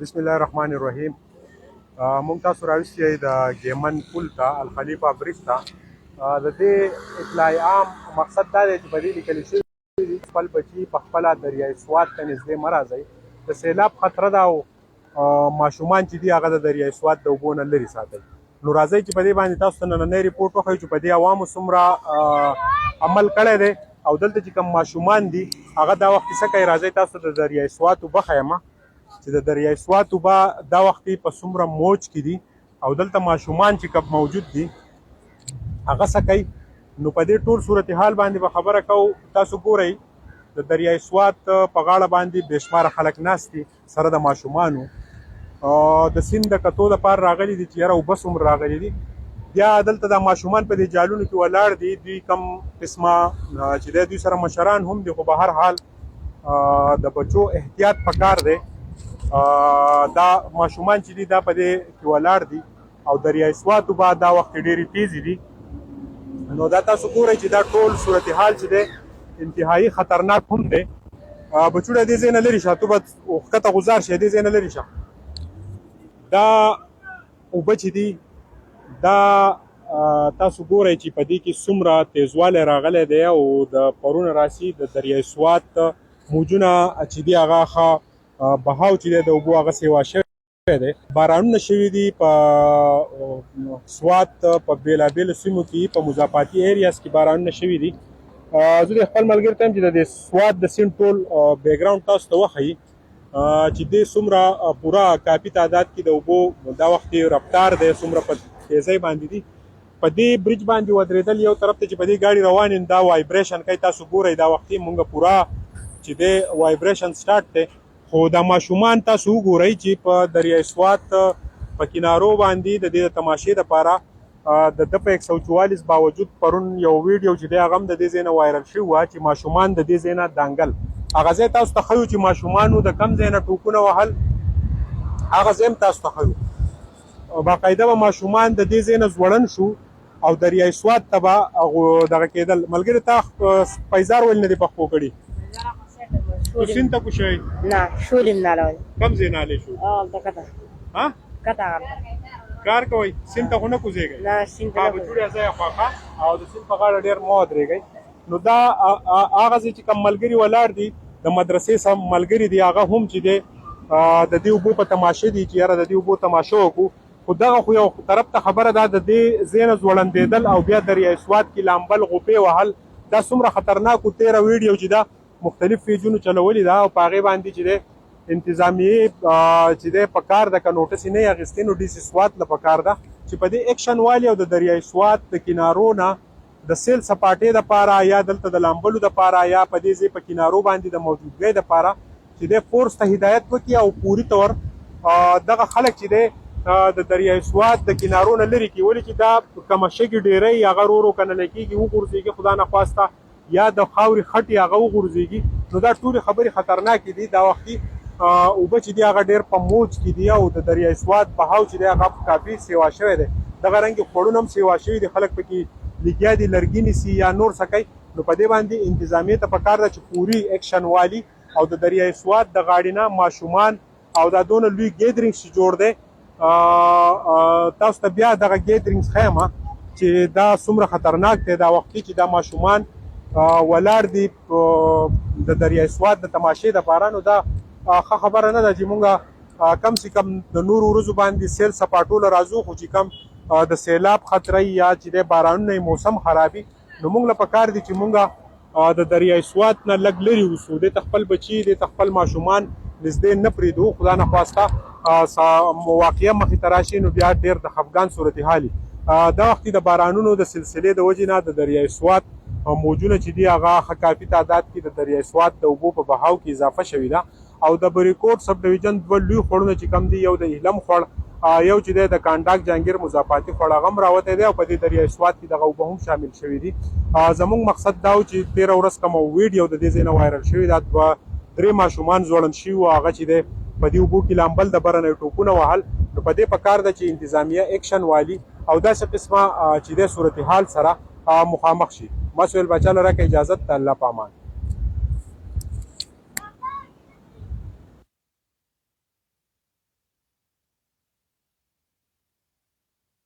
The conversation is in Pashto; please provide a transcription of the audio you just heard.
بسم الله الرحمن الرحیم. مونږ تاسو راوستي د ګیمن پول ته الخلیفه برج ته. د دې اطلاع عام مقصد دا دی چې په دې لیکل شوي دي خپل بچي په خپله دریای سوات ته نږدې مه راځئ. د سیلاب خطره ده او ماشومان چې دي هغه د دریای سوات د اوبو نه لرې ساتئ. نو راځئ چې په دې باندې تاسو ته نننی ریپورټ وښیو چې په دې عوامو څومره عمل کړی دی او دلته چې کوم ماشومان دي هغه دا وخت څه کوي. راځئ تاسو د دریای سوات اوبه ښیم چې د دریای سوات اوبه دا وخت په څومره موج کې دي او دلته ماشومان چې کوم موجود دي هغه څه کوي. نو په دې ټول صورتحال باندې به خبره کوو. تاسو ګورئ د دریای سوات په غاړه باندې بېشماره خلک ناست دي سره د ماشومانو. د سیند د کتو دپاره راغلي دي چې یاره اوبه څومره راغلي دي. بیا دلته د ماشومان په دې جالونو کې ولاړ دي. دوی کم قسمه چې دی دوی سره مشران هم دي خو به هر حال د بچو احتیاط پکار دی. دا ماشومان چې دي دا په دې کې ولاړ دي او دریای سوات اوبه دا وخت ډېرې تیزې دي. نو دا تاسو ګورئ چې دا ټول صورتحال چې دی انتهایی خطرناک هم دی. بچوړه دې ځای نه لرې شه، تو به ښکته غوځار شې، دې ځای نه لرې شه. دا اوبه چې دي دا تاسو ګورئ چې په دې کې څومره تیزوالی راغلی دی او د پرونه راسي د دریای سوات موجونه چې دي هغه ښه بهاو چې دی د اوبو هغه سیوا شوی دی. بارانونه شوي دي په سوات په بېلابېلو سیمو کې په مضافاتي ایریاز کې بارانونه شوي دي. زه د خپل ملګري ته یم چې د سوات د سیند ټول بیکګراونډ تاسو ته وښیي چې دې څومره پوره کافي تعداد کې د اوبو دا وخت رفتار دی څومره په تیزۍ باندې دي. په دې برج باندې ودرېدل یو طرف ته چې په دې ګاډي روان یم دا وایبریشن کوي. تاسو ګورئ دا وختي مونږ پوره چې دی وایبریشن سټارټ دی. خو دا ماشومان تاسو وګورئ چې په دریای سوات په کنارو باندې د دې د تماشې دپاره د ده په 144 باوجود پرون یو ویډیو چې دی هغه هم د دې ځای نه وایرل شوی وه چې ماشومان د دې ځای نه دانګل. هغه ځای تاسو ته ښیو چې ماشومانو د کم ځای نه ټوپونه وهل هغه ځای هم تاسو ته ښیو. باقاعده به ماشومان د دې ځای نه ځوړن شو او دریای سوات ته به دغه کېدل. ملګري تا پیزار ولې نه دی پخپو کړي؟ تو سیند ته کوشئ؟ نه شولیم نالوی. کم ځای نالې شو؟ هلته کته ها کته هلته کار کوئ؟ سیند ته خو نه کوزېږئ؟ نه سیند ته نه کوزېږئ. بچوړې ځای خواښه او د سیند په غاړه ډېر مه ودرېږئ. نو دا هغه ځای چې کوم ملګري ولاړ دي د مدرسې سم ملګري دي هغه هم چې دی د دې اوبو په تماشه دي چې یاره د دې اوبو تماشه وکړو. خو دغه خو یو طرف ته خبره ده د دې ځای نه ځوړندېدل او بیا دریای سوات کې لامبل غوپې وهل دا څومره خطرناک و. تېره ویډیو چې ده مختلف پیجونو چلولي ده او په هغې باندې چې دی انتظامیې چې دی په کار ده که نوټس یې نه یې اخیستې نو ډي سي سوات له په کار ده چې په دې ایکشن والي او د دریای سوات د کنارو نه د سیل سپاټې دپاره یا دلته د لامبلو دپاره یا په دې ځای په کنارو باندې د موجودګۍ دپاره چې دی فورس ته هدایت وکړي او پوري طور دغه خلک چې دی د دریای سوات د کنارو نه لرې کړي. ولې چې دا کومه شګې ډېری هغه ورو ورو کننلی کېږي وغورځېږي خدا نخواسته یا د خاورې خټې هغه وغورځېږي. نو دا ټولې خبرې خطرناکې دي. دا وختي اوبه چې دي هغه ډېر په موج کې دي او د دریای سوات بهاو چې دی هغه کافي سیوا شوی دی. دغه رنګې خوړونه هم سیوا شوي دي. خلک پکې لګیا دي لرګي نیسي یا نور څه کوي. نو په دې باندې انتظامیې ته پکار ده چې پوري ایکشن والي او د دریای سوات د غاړې نه ماشومان او دا دونه لوی ګیدرینګ چې جوړ دی تاسو ته بیا دغه ګیدرینګز ښیم چې دا څومره خطرناک دی. دا وختي چې دا ماشومان ولاړ دي د دریای سوات د تماشې دپاره. نو دا ښه خبره نه ده چې مونږ کم سے کم د نورو ورځو باندې سیل سپاټوله راځو خو چې کم د سیلاب خطره یا چې دی بارانونه یې موسم خرابي نو مونږ له پکار دي چې مونږ د دریای سوات نه لږ لرې اوسو. دې ته خپل بچي دې ته خپل ماشومان نږدې نه پرېږدو. خدا نخواسته واقعه مخې ته راشي نو بیا ډېر د خفګان صورتحالي. دا وختي د بارانونو د سلسلې د وجې نه د دریای سوات موجونه چې دي هغه ښه کافي تعداد کې د دریای سوات د اوبو په بهاو کې اضافه شوې ده. او د بریکوټ سب ډویژن دوه لوی خوړونه چې کم دي یو د هیلم خوړ یو چې دی د کانډاک جهانګیر مضافاتي خوړ هغه هم راوتی دی او په دې دریای سوات کې دغه اوبه هم شامل شوي دي. زموږ مقصد دا و چې 13 ورځ کومه ویډیو د دې ځای نه وایرل شوې ده. دوه درې ماشومان ځوړند شوي وو هغه چې دی په دې اوبو کې لامبل د بره نه ټوپونه وهل. نو په دې پکار ده چې انتظامیه ایکشن والي او داسې قسمه چې دی صورتحال سره مخامخ شي. مسؤل بچا لره که اجازت ته الله په امان.